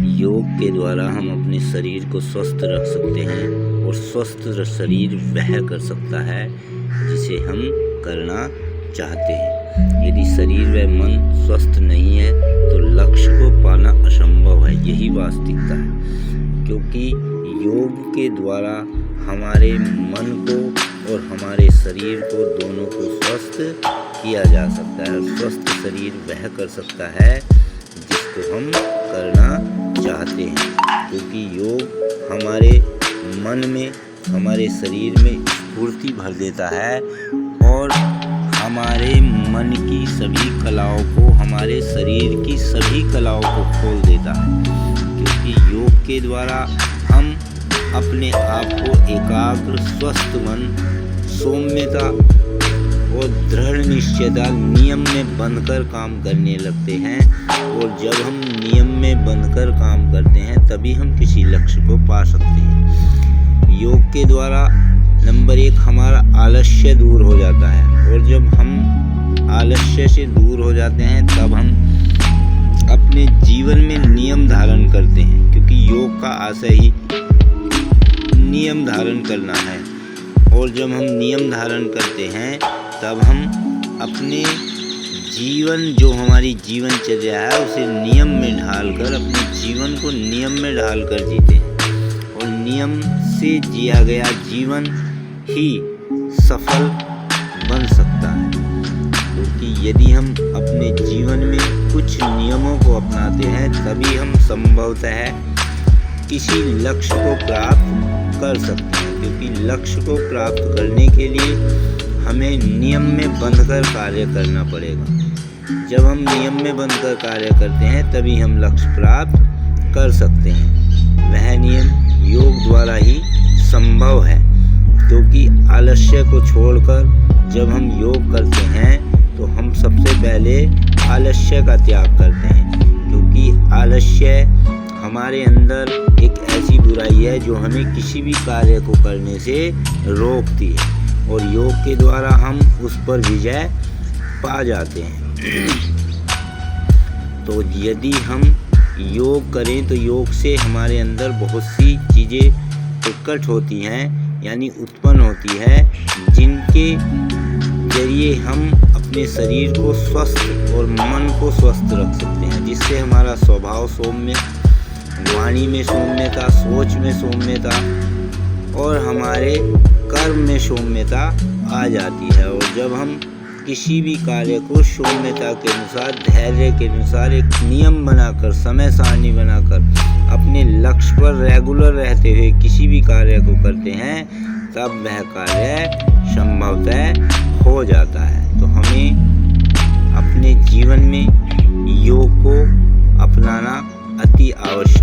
योग के द्वारा हम अपने शरीर को स्वस्थ रख सकते हैं और स्वस्थ शरीर वह कर सकता है जिसे हम करना चाहते हैं। यदि शरीर व मन स्वस्थ नहीं है तो लक्ष्य को पाना असंभव है। यही वास्तविकता है, क्योंकि योग के द्वारा हमारे मन को और हमारे शरीर को दोनों को स्वस्थ किया जा सकता है। स्वस्थ शरीर वह कर सकता है जिसको हम करना चाहते हैं, क्योंकि योग हमारे मन में, हमारे शरीर में स्फूर्ति भर देता है और हमारे मन की सभी कलाओं को, हमारे शरीर की सभी कलाओं को खोल देता है। क्योंकि योग के द्वारा हम अपने आप को एकाग्र, स्वस्थ मन, सौम्यता और दृढ़ निश्चयता, नियम में बंधकर काम करने लगते हैं। और जब हम नियम में बंधकर काम करते हैं तभी हम किसी लक्ष्य को पा सकते हैं। योग के द्वारा नंबर 1 हमारा आलस्य दूर हो जाता है, और जब हम आलस्य से दूर हो जाते हैं तब हम अपने जीवन में नियम धारण करते हैं, क्योंकि योग का आशय ही नियम धारण करना है। और जब हम नियम धारण करते हैं तब हम अपने जीवन, जो हमारी जीवनचर्या है, उसे नियम में ढालकर, अपने जीवन को नियम में ढालकर जीते हैं। और नियम से जिया गया जीवन ही सफल बन सकता है, क्योंकि यदि हम अपने जीवन में कुछ नियमों को अपनाते हैं तभी हम संभवतः किसी लक्ष्य को प्राप्त कर सकते हैं। क्योंकि लक्ष्य को प्राप्त करने के लिए हमें नियम में बंधकर कार्य करना पड़ेगा। जब हम नियम में बंधकर कार्य करते हैं तभी हम लक्ष्य प्राप्त कर सकते हैं। वह नियम योग द्वारा ही संभव है, क्योंकि आलस्य को छोड़कर जब हम योग करते हैं तो हम सबसे पहले आलस्य का त्याग करते हैं। क्योंकि आलस्य हमारे अंदर एक ऐसी बुराई है जो हमें किसी भी कार्य को करने से रोकती है, और योग के द्वारा हम उस पर विजय पा जाते हैं। तो यदि हम योग करें तो योग से हमारे अंदर बहुत सी चीज़ें प्रकट होती हैं, यानी उत्पन्न होती है, जिनके जरिए हम अपने शरीर को स्वस्थ और मन को स्वस्थ रख सकते हैं, जिससे हमारा स्वभाव सौम्य, वाणी में सौम्यता, सोच में सौम्यता और हमारे कर्म में सौम्यता आ जाती है। और जब हम किसी भी कार्य को सौम्यता के अनुसार, धैर्य के अनुसार एक नियम बनाकर, समय सारणी बनाकर अपने लक्ष्य पर रेगुलर रहते हुए किसी भी कार्य को करते हैं तब वह कार्य संभवतः हो जाता है। तो हमें अपने जीवन में योग को अपनाना अति आवश्यक